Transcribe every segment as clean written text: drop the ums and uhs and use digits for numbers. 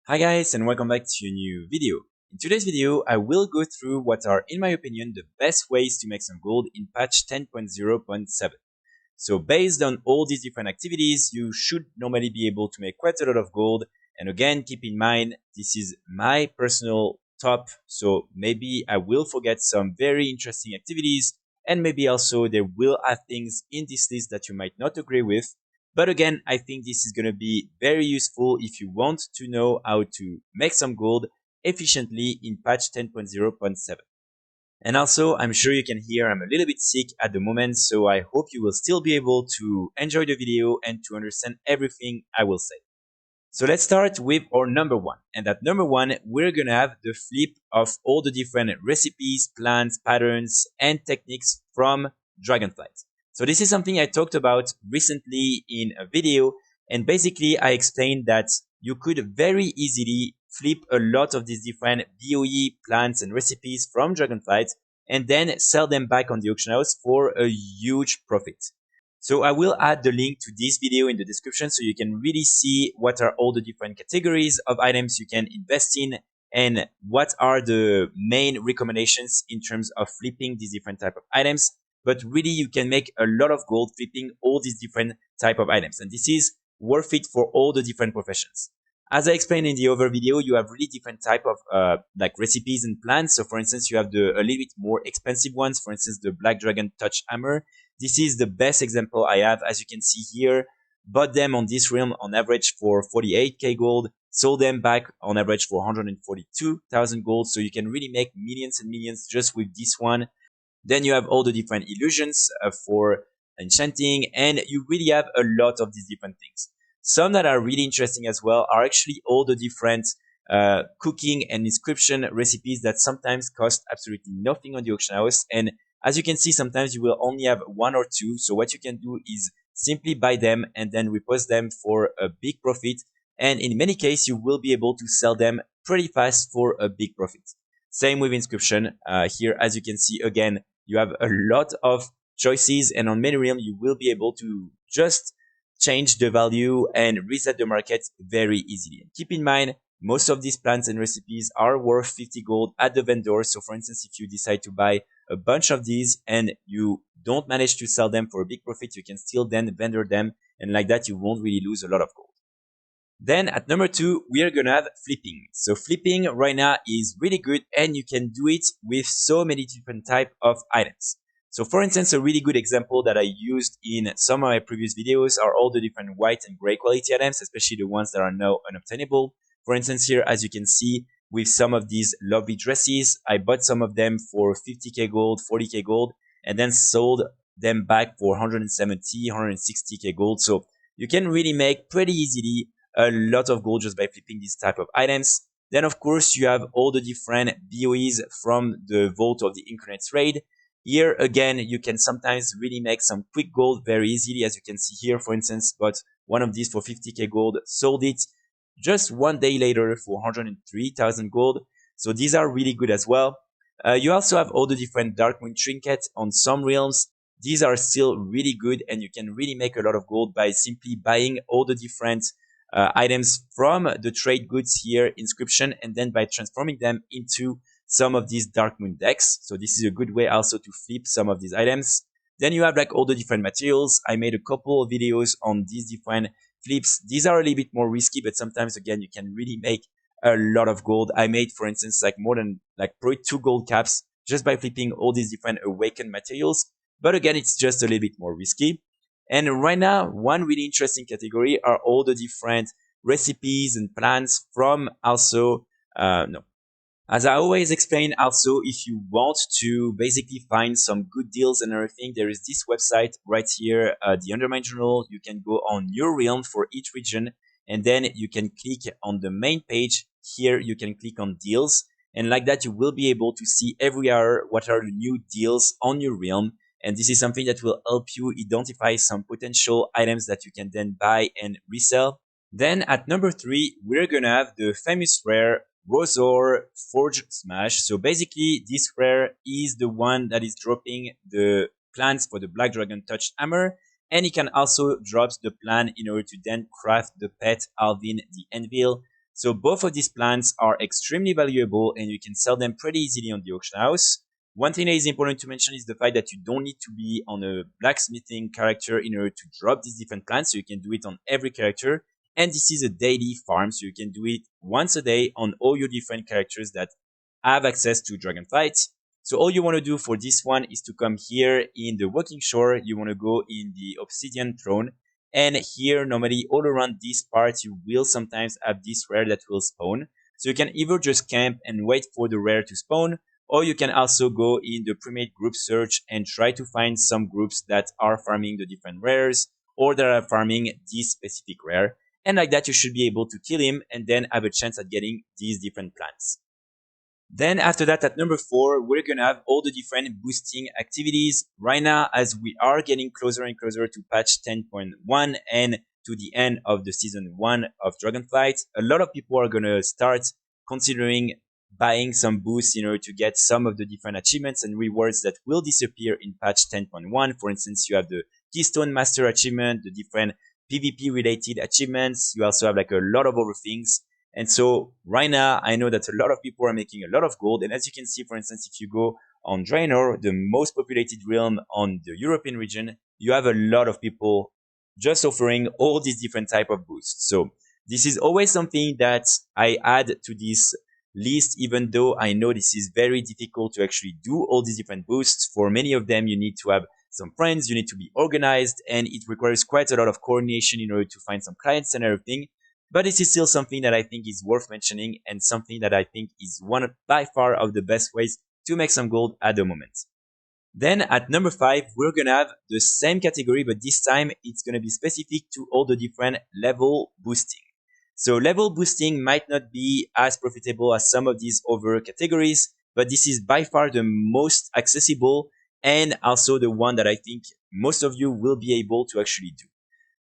Hi guys, and welcome back to a new video. In today's video, I will go through what are, in my opinion, the best ways to make some gold in patch 10.0.7. So based on all these different activities, you should normally be able to make quite a lot of gold. And again, keep in mind, this is my personal top. So maybe I will forget some very interesting activities. And maybe also there will have things in this list that you might not agree with. But again, I think this is going to be very useful if you want to know how to make some gold efficiently in patch 10.0.7. And also, I'm sure you can hear I'm a little bit sick at the moment, so I hope you will still be able to enjoy the video and to understand everything I will say. So let's start with our number one. And at number one, we're gonna have the flip of all the different recipes, plans, patterns, and techniques from Dragonflight. So this is something I talked about recently in a video. And basically, I explained that you could very easily flip a lot of these different BOE plans and recipes from Dragonflight and then sell them back on the auction house for a huge profit. So I will add the link to this video in the description so you can really see what are all the different categories of items you can invest in and what are the main recommendations in terms of flipping these different type of items. But really you can make a lot of gold flipping all these different type of items. And this is worth it for all the different professions. As I explained in the other video, you have really different type of like recipes and plans. So for instance, you have a little bit more expensive ones. For instance, the Black Dragon Touch Hammer. This is the best example I have, as you can see here. Bought them on this realm on average for 48k gold, sold them back on average for 142,000 gold. So you can really make millions and millions just with this one. Then you have all the different illusions for enchanting, and you really have a lot of these different things. Some that are really interesting as well are actually all the different cooking and inscription recipes that sometimes cost absolutely nothing on the auction house. And as you can see, sometimes you will only have one or two. So what you can do is simply buy them and then repost them for a big profit. And in many cases, you will be able to sell them pretty fast for a big profit. Same with inscription. Here, as you can see, again, you have a lot of choices, and on many realms, you will be able to just change the value and reset the market very easily. And keep in mind, most of these plans and recipes are worth 50 gold at the vendor. So for instance, if you decide to buy a bunch of these and you don't manage to sell them for a big profit, you can still then vendor them. And like that, you won't really lose a lot of gold. Then at number two, we are going to have flipping. So flipping right now is really good and you can do it with so many different type of items. So for instance, a really good example that I used in some of my previous videos are all the different white and gray quality items, especially the ones that are now unobtainable. For instance, here, as you can see, with some of these lovely dresses, I bought some of them for 50k gold, 40k gold, and then sold them back for 170, 160k gold. So you can really make pretty easily a lot of gold just by flipping these type of items. Then of course you have all the different BOEs from the Vault of the Incarnate Raid. Here again, you can sometimes really make some quick gold very easily, as you can see here, for instance, but one of these for 50k gold, sold it just one day later for 103,000 gold. So these are really good as well. You also have all the different Darkmoon trinkets on some realms. These are still really good and you can really make a lot of gold by simply buying all the different items from the trade goods here, inscription, and then by transforming them into some of these Darkmoon decks. So this is a good way also to flip some of these items. Then you have like all the different materials. I made a couple of videos on these different flips. These are a little bit more risky, but sometimes again, you can really make a lot of gold. I made, for instance, like more than like probably 2 gold caps just by flipping all these different awakened materials. But again, it's just a little bit more risky. And right now, one really interesting category are all the different recipes and plans from also, no. As I always explain, also, if you want to basically find some good deals and everything, there is this website right here, the Undermine Journal. You can go on your realm for each region, and then you can click on the main page. Here, you can click on deals. And like that, you will be able to see every hour what are the new deals on your realm. And this is something that will help you identify some potential items that you can then buy and resell. Then at number 3, we're gonna have the famous rare Rosor Forge Smash. So basically, this rare is the one that is dropping the plans for the Black Dragon Touch Hammer. And it can also drop the plan in order to then craft the pet Alvin the Anvil. So both of these plants are extremely valuable and you can sell them pretty easily on the auction house. One thing that is important to mention is the fact that you don't need to be on a blacksmithing character in order to drop these different plants. So you can do it on every character. And this is a daily farm. So you can do it once a day on all your different characters that have access to Dragonflight. So all you want to do for this one is to come here in the walking shore. You want to go in the obsidian throne. And here, normally all around this part, you will sometimes have this rare that will spawn. So you can either just camp and wait for the rare to spawn, or you can also go in the premade group search and try to find some groups that are farming the different rares, or that are farming this specific rare. And like that, you should be able to kill him and then have a chance at getting these different plants. Then after that, at number 4, we're going to have all the different boosting activities. Right now, as we are getting closer and closer to patch 10.1 and to the end of the season 1 of Dragonflight, a lot of people are going to start considering buying some boosts in order to get some of the different achievements and rewards that will disappear in patch 10.1. For instance, you have the Keystone Master achievement, the different PvP related achievements. You also have like a lot of other things. And so right now, I know that a lot of people are making a lot of gold. And as you can see, for instance, if you go on Draenor, the most populated realm on the European region, you have a lot of people just offering all these different type of boosts. So this is always something that I add to this list, even though I know this is very difficult to actually do all these different boosts. For many of them, you need to have some friends, you need to be organized, and it requires quite a lot of coordination in order to find some clients and everything. But this is still something that I think is worth mentioning and something that I think is one of, by far, of the best ways to make some gold at the moment. Then at number 5, we're going to have the same category, but this time it's going to be specific to all the different level boosting. So level boosting might not be as profitable as some of these other categories, but this is by far the most accessible and also the one that I think most of you will be able to actually do.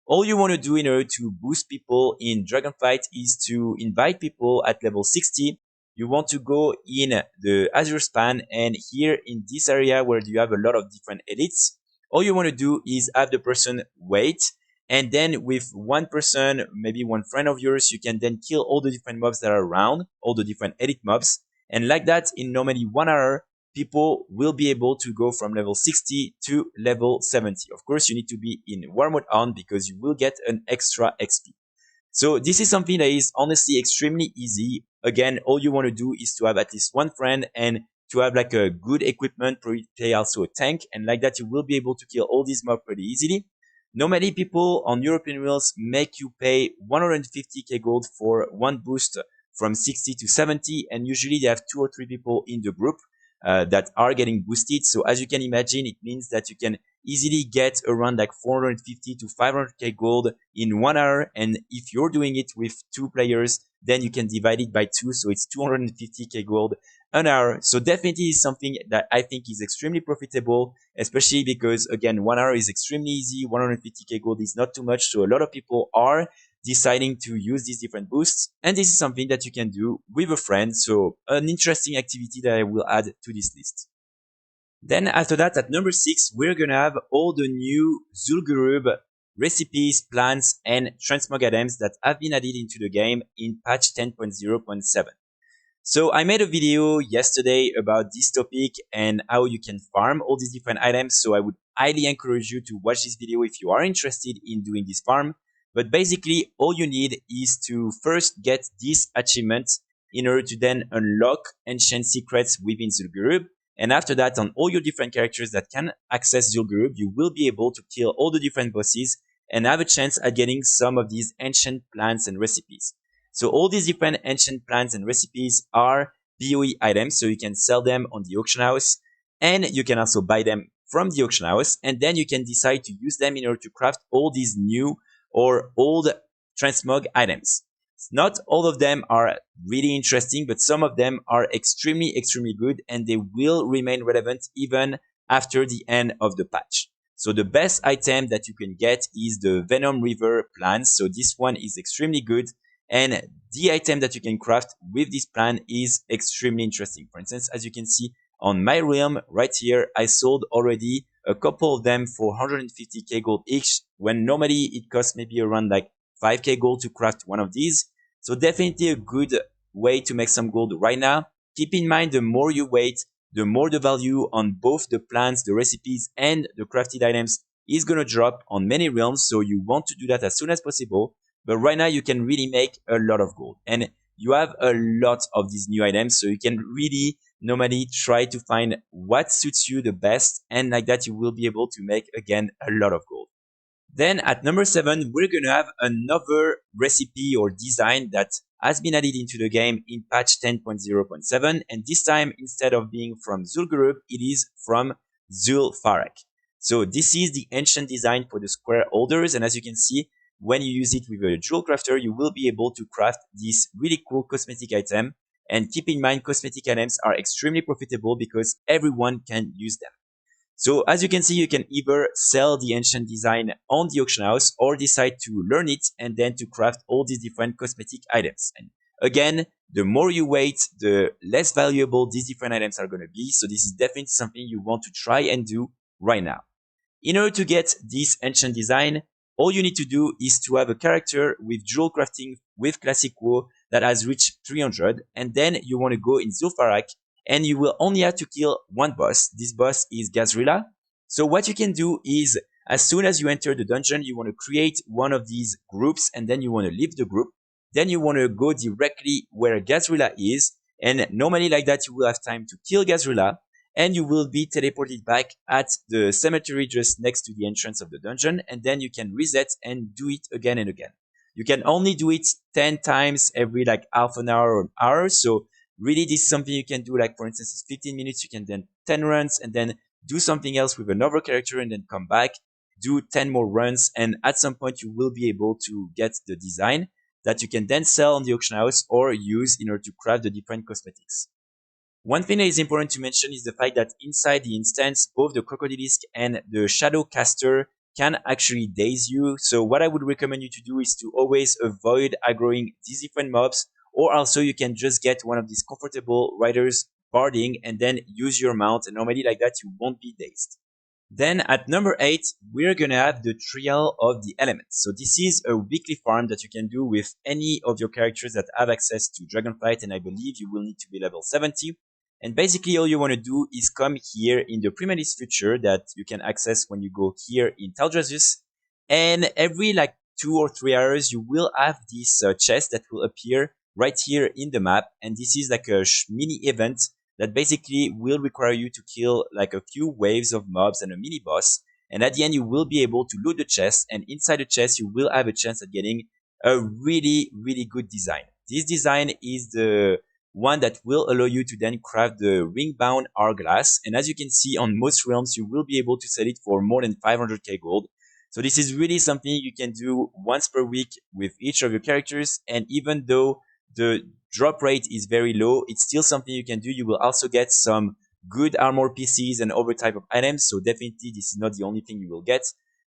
All you want to do in order to boost people in Dragonflight is to invite people at level 60. You want to go in the Azure span, and here in this area where you have a lot of different elites, all you want to do is have the person wait, and then with one person, maybe one friend of yours, you can then kill all the different mobs that are around, all the different elite mobs, and like that in normally 1 hour, people will be able to go from level 60 to level 70. Of course, you need to be in war mode on because you will get an extra XP. So this is something that is honestly extremely easy. Again, all you want to do is to have at least one friend and to have like a good equipment, play also a tank, and like that you will be able to kill all these mobs pretty easily. Normally people on European wheels make you pay 150k gold for one boost from 60 to 70, and usually they have 2 or 3 people in the group that are getting boosted. So as you can imagine, it means that you can easily get around like 450 to 500k gold in 1 hour. And if you're doing it with 2 players, then you can divide it by 2. So it's 250k gold an hour. So definitely is something that I think is extremely profitable, especially because again, 1 hour is extremely easy. 150k gold is not too much. So a lot of people are deciding to use these different boosts, and this is something that you can do with a friend. So an interesting activity that I will add to this list. Then after that, at number 6, we're gonna have all the new zul'gurub recipes, plants, and transmog items that have been added into the game in patch 10.0.7. So I made a video yesterday about this topic and how you can farm all these different items. So I would highly encourage you to watch this video if you are interested in doing this farm. But basically, all you need is to first get this achievement in order to then unlock ancient secrets within zul'gurub. And after that, on all your different characters that can access zul'gurub, you will be able to kill all the different bosses and have a chance at getting some of these ancient plants and recipes. So all these different ancient plants and recipes are BOE items, so you can sell them on the auction house, and you can also buy them from the auction house, and then you can decide to use them in order to craft all these new or old transmog items. Not all of them are really interesting, but some of them are extremely good, and they will remain relevant even after the end of the patch. So the best item that you can get is the Venom River plants. So this one is extremely good, and the item that you can craft with this plant is extremely interesting. For instance, as you can see on my realm right here, I sold already a couple of them for 150k gold each, when normally it costs maybe around like 5k gold to craft one of these. So definitely a good way to make some gold right now. Keep in mind, the more you wait, the more the value on both the plants, the recipes, and the crafted items is going to drop on many realms. So you want to do that as soon as possible. But right now you can really make a lot of gold, and you have a lot of these new items. So you can really normally try to find what suits you the best. And like that, you will be able to make again a lot of gold. Then at number 7, we're going to have another recipe or design that has been added into the game in patch 10.0.7. And this time, instead of being from zul'gurub, it is from zul'farrak. So this is the ancient design for the square holders. And as you can see, when you use it with a jewel crafter, you will be able to craft this really cool cosmetic item. And keep in mind, cosmetic items are extremely profitable because everyone can use them. So as you can see, you can either sell the ancient design on the auction house or decide to learn it and then to craft all these different cosmetic items. And again, the more you wait, the less valuable these different items are going to be. So this is definitely something you want to try and do right now. In order to get this ancient design, all you need to do is to have a character with jewel crafting with classic WoW that has reached 300, and then you want to go in zul'farrak, and you will only have to kill one boss. This boss is Gazrilla. So what you can do is, as soon as you enter the dungeon, you want to create one of these groups, and then you want to leave the group. Then you want to go directly where Gazrilla is, and normally like that you will have time to kill Gazrilla, and you will be teleported back at the cemetery just next to the entrance of the dungeon, and then you can reset and do it again and again. You can only do it 10 times every like half an hour or an hour. So really this is something you can do, like for instance, 15 minutes, you can then 10 runs and then do something else with another character and then come back, do 10 more runs, and at some point you will be able to get the design that you can then sell on the auction house or use in order to craft the different cosmetics. One thing that is important to mention is the fact that inside the instance, both the Crocodilisk and the Shadow Caster can actually daze you. So what I would recommend you to do is to always avoid aggroing these different mobs, or also you can just get one of these comfortable riders barding and then use your mount, and normally like that you won't be dazed. Then at number 8, we're gonna have the Trial of the Elements. So this is a weekly farm that you can do with any of your characters that have access to Dragonflight, and I believe you will need to be level 70. And basically all you want to do is come here in the Primalis Future that you can access when you go here in Teldrassus. And every like 2 or 3 hours you will have this chest that will appear right here in the map. And this is like a mini event that basically will require you to kill like a few waves of mobs and a mini boss. And at the end, you will be able to loot the chest. And inside the chest, you will have a chance at getting a really, really good design. This design is the one that will allow you to then craft the ring-bound hourglass. And as you can see on most realms, you will be able to sell it for more than 500k gold. So this is really something you can do once per week with each of your characters. And even though the drop rate is very low, it's still something you can do. You will also get some good armor pieces and other type of items. So definitely this is not the only thing you will get,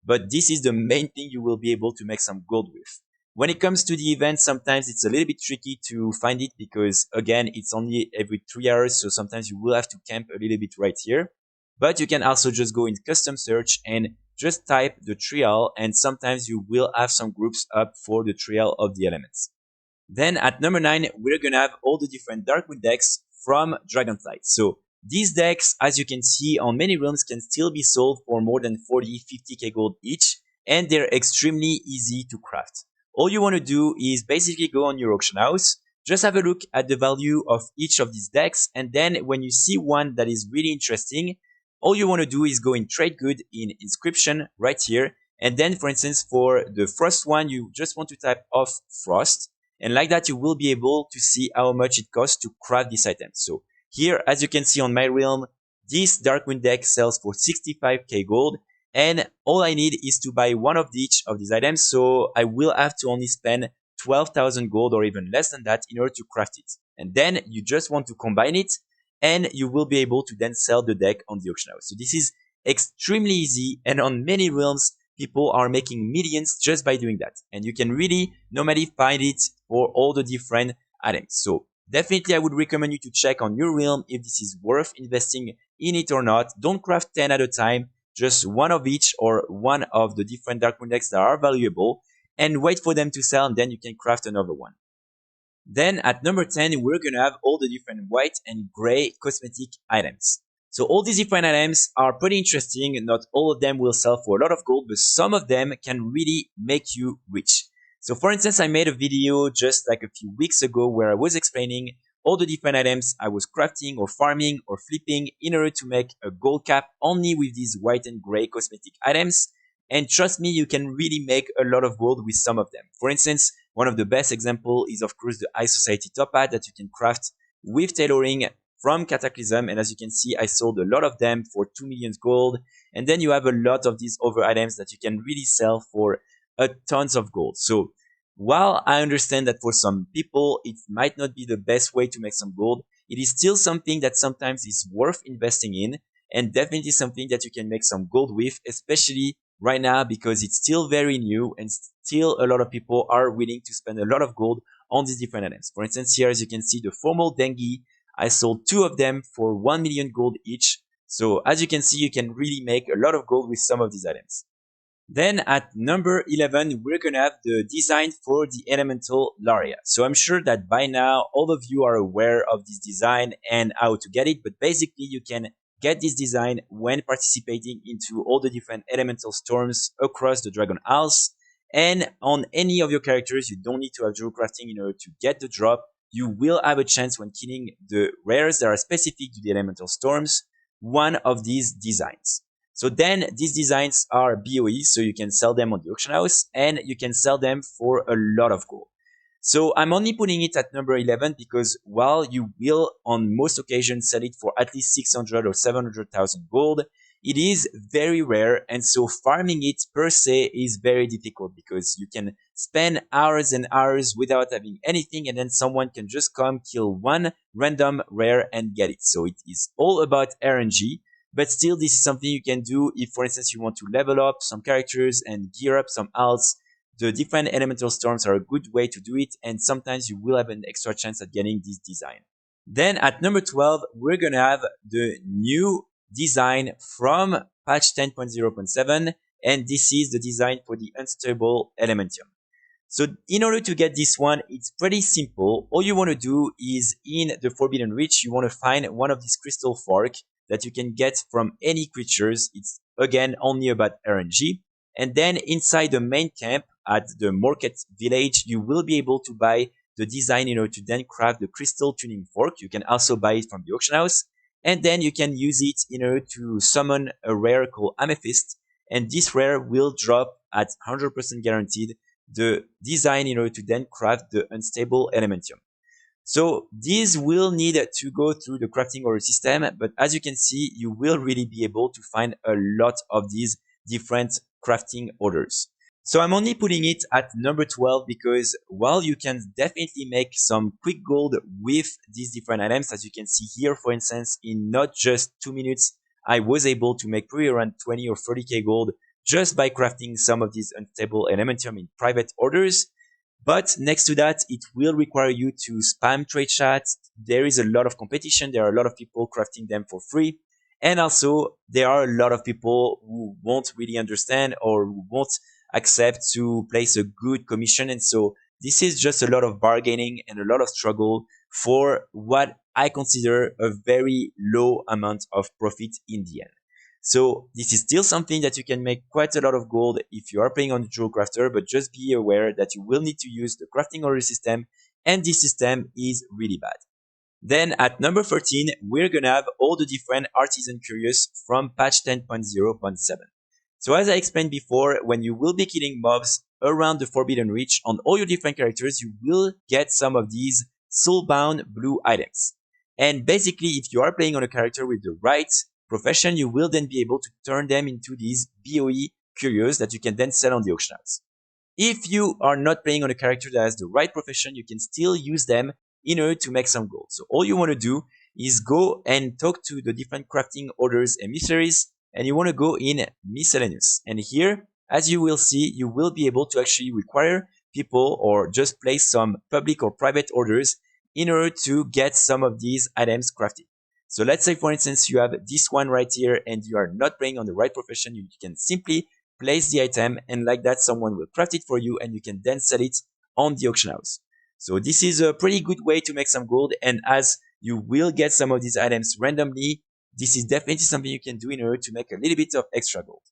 but this is the main thing you will be able to make some gold with. When it comes to the event, sometimes it's a little bit tricky to find it because again, it's only every 3 hours. So sometimes you will have to camp a little bit right here, but you can also just go in custom search and just type the trial. And sometimes you will have some groups up for the trial of the elements. Then at number 9, we're gonna have all the different Darkmoon decks from Dragonflight. So these decks, as you can see on many realms, can still be sold for more than 40, 50k gold each, and they're extremely easy to craft. All you want to do is basically go on your auction house, just have a look at the value of each of these decks, and then when you see one that is really interesting, all you want to do is go in Trade Good in Inscription right here, and then for instance for the first one, you just want to type off Frost. And like that, you will be able to see how much it costs to craft this item. So here, as you can see on my realm, this Darkmoon deck sells for 65k gold. And all I need is to buy one of each of these items. So I will have to only spend 12,000 gold or even less than that in order to craft it. And then you just want to combine it and you will be able to then sell the deck on the auction house. So this is extremely easy. And on many realms, people are making millions just by doing that. And you can really normally find it for all the different items. So definitely I would recommend you to check on your realm if this is worth investing in it or not. Don't craft 10 at a time, just one of each or one of the different Darkmoon decks that are valuable, and wait for them to sell, and then you can craft another one. Then at number 10, we're gonna have all the different white and gray cosmetic items. So all these different items are pretty interesting. Not all of them will sell for a lot of gold, but some of them can really make you rich. So for instance, I made a video just like a few weeks ago where I was explaining all the different items I was crafting or farming or flipping in order to make a gold cap only with these white and gray cosmetic items. And trust me, you can really make a lot of gold with some of them. For instance, one of the best example is of course the High Society top hat that you can craft with tailoring from Cataclysm. And as you can see, I sold a lot of them for 2 million gold. And then you have a lot of these other items that you can really sell for a tons of gold. So while I understand that for some people, it might not be the best way to make some gold, it is still something that sometimes is worth investing in and definitely something that you can make some gold with, especially right now because it's still very new and still a lot of people are willing to spend a lot of gold on these different items. For instance, here as you can see the formal dengue, I sold 2 of them for 1 million gold each. So as you can see, you can really make a lot of gold with some of these items. Then at number 11, we're gonna have the design for the elemental Lariat. So I'm sure that by now all of you are aware of this design and how to get it, but basically you can get this design when participating into all the different elemental storms across the Dragon Isles. And on any of your characters, you don't need to have jewel crafting in order to get the drop. You will have a chance when killing the rares that are specific to the elemental storms, one of these designs. So then these designs are BOE, so you can sell them on the auction house and you can sell them for a lot of gold. So I'm only putting it at number 11 because while you will on most occasions sell it for at least 600 or 700,000 gold, it is very rare, and so farming it per se is very difficult because you can spend hours and hours without having anything and then someone can just come kill one random rare and get it. So it is all about RNG. But still, this is something you can do if, for instance, you want to level up some characters and gear up some alts. The different elemental storms are a good way to do it, and sometimes you will have an extra chance at getting this design. Then at number 12, we're gonna have the new design from patch 10.0.7, and this is the design for the unstable Elementium. So in order to get this one, it's pretty simple. All you want to do is in the Forbidden Reach, you want to find one of these crystal fork that you can get from any creatures. It's again only about RNG. And then inside the main camp at the market village, you will be able to buy the design in order to then craft the crystal tuning fork. You can also buy it from the auction house. And then you can use it in order to summon a rare called Amethyst. And this rare will drop at 100% guaranteed the design in order to then craft the unstable Elementium. So these will need to go through the crafting order system, but as you can see, you will really be able to find a lot of these different crafting orders. So I'm only putting it at number 12 because while you can definitely make some quick gold with these different items, as you can see here, for instance, in not just 2 minutes, I was able to make probably around 20 or 30k gold just by crafting some of these unstable Elementium in private orders. But next to that, it will require you to spam trade chats. There is a lot of competition. There are a lot of people crafting them for free. And also, there are a lot of people who won't really understand or who won't accept to place a good commission. And so this is just a lot of bargaining and a lot of struggle for what I consider a very low amount of profit in the end. So this is still something that you can make quite a lot of gold if you are playing on the Jewel Crafter, but just be aware that you will need to use the crafting order system, and this system is really bad. Then at number 13, we're gonna have all the different Artisan Curios from patch 10.0.7. So as I explained before, when you will be killing mobs around the Forbidden Reach on all your different characters, you will get some of these soulbound blue items. And basically, if you are playing on a character with the right profession, you will then be able to turn them into these BOE curios that you can then sell on the auction house. If you are not playing on a character that has the right profession, you can still use them in order to make some gold. So all you want to do is go and talk to the different crafting orders and emissaries, and you want to go in miscellaneous. And here, as you will see, you will be able to actually require people or just place some public or private orders in order to get some of these items crafted. So let's say, for instance, you have this one right here and you are not playing on the right profession. You can simply place the item, and like that, someone will craft it for you and you can then sell it on the auction house. So this is a pretty good way to make some gold. And as you will get some of these items randomly, this is definitely something you can do in order to make a little bit of extra gold.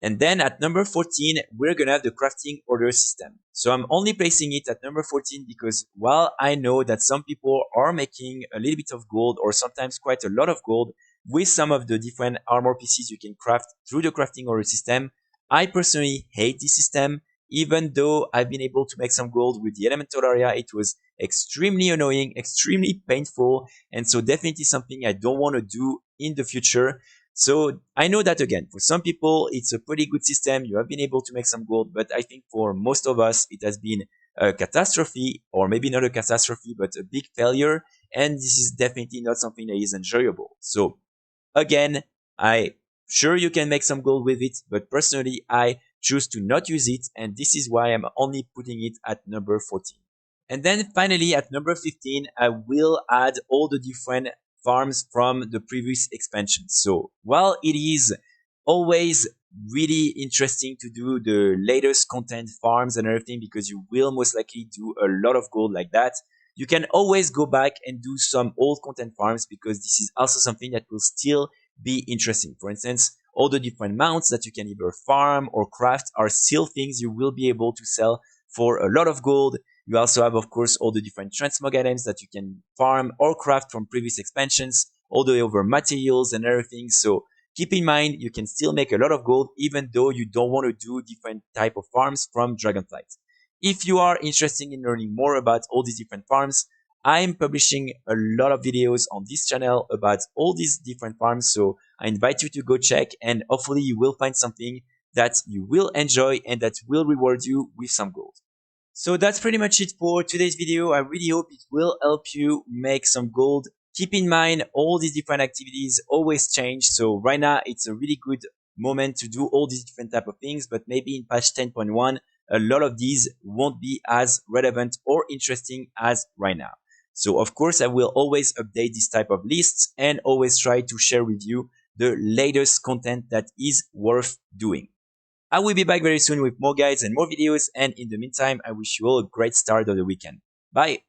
And then at number 14, we're gonna have the crafting order system. So I'm only placing it at number 14 because while I know that some people are making a little bit of gold or sometimes quite a lot of gold with some of the different armor pieces you can craft through the crafting order system, I personally hate this system. Even though I've been able to make some gold with the elemental area, it was extremely annoying, extremely painful, and so definitely something I don't want to do in the future. So I know that again, for some people, it's a pretty good system. You have been able to make some gold, but I think for most of us, it has been a catastrophe, or maybe not a catastrophe, but a big failure. And this is definitely not something that is enjoyable. So again, I sure you can make some gold with it, but personally, I choose to not use it. And this is why I'm only putting it at number 14. And then finally at number 15, I will add all the different farms from the previous expansions. So while it is always really interesting to do the latest content farms and everything, because you will most likely do a lot of gold like that, you can always go back and do some old content farms, because this is also something that will still be interesting. For instance, all the different mounts that you can either farm or craft are still things you will be able to sell for a lot of gold. You also have, of course, all the different transmog items that you can farm or craft from previous expansions, all the way over materials and everything. So keep in mind, you can still make a lot of gold even though you don't want to do different type of farms from Dragonflight. If you are interested in learning more about all these different farms, I'm publishing a lot of videos on this channel about all these different farms. So I invite you to go check, and hopefully you will find something that you will enjoy and that will reward you with some gold. So that's pretty much it for today's video. I really hope it will help you make some gold. Keep in mind, all these different activities always change. So right now, it's a really good moment to do all these different type of things, but maybe in patch 10.1, a lot of these won't be as relevant or interesting as right now. So of course, I will always update this type of lists and always try to share with you the latest content that is worth doing. I will be back very soon with more guides and more videos, and in the meantime, I wish you all a great start of the weekend. Bye!